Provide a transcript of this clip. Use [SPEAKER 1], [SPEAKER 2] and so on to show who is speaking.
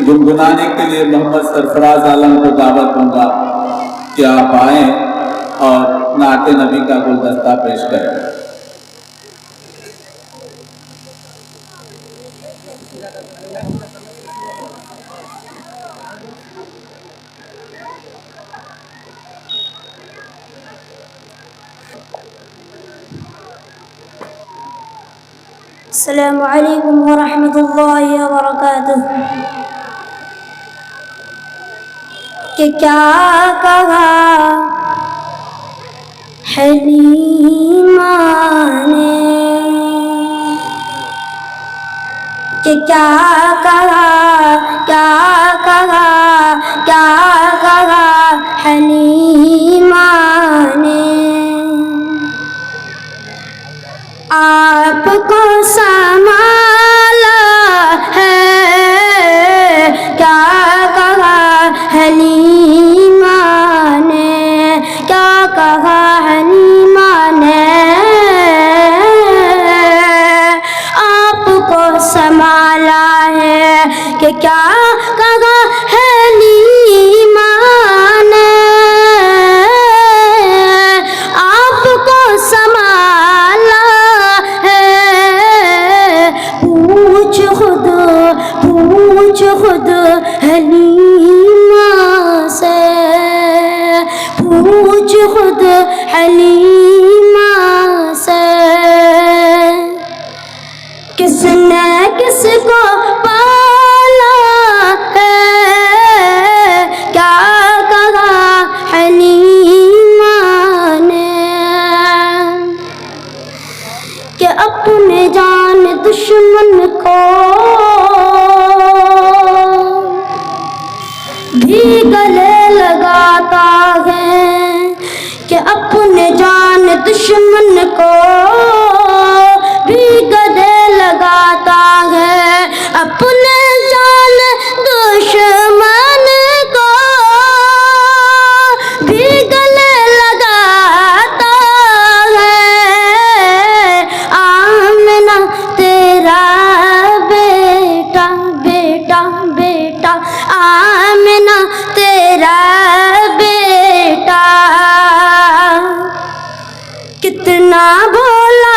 [SPEAKER 1] गुनगुनाने के लिए मोहम्मद सरफराज आलम को दावत दूंगा कि आप आए और नाते नबी का गुलदस्ता पेश करें।
[SPEAKER 2] अस्सलामु अलैकुम व रहमतुल्लाहि व बरकातुह। कि क्या कहा हलीमा ने, कि क्या कहा हलीमा ने, आपको संभाला है, क्या कहा हलीमा ने, क्या कहा हलीमा ने, आपको संभाला है, कि क्या कहा हलीमा ने, आपको संभाला है। पूछ खुद हलीमा से, पूछ खुद हलीमा से, किसने किसको पाला है, क्या कहा हलीमा ने, कि अपने जान दुश्मन को भी गले लगाता है, कि अपने जान दुश्मन को भी गले लगाता है, अपने जान दुश्मन को भी गले लगाता है। आमना तेरा बेटा बेटा बेटा, आमना तेरा बेटा, कितना भोला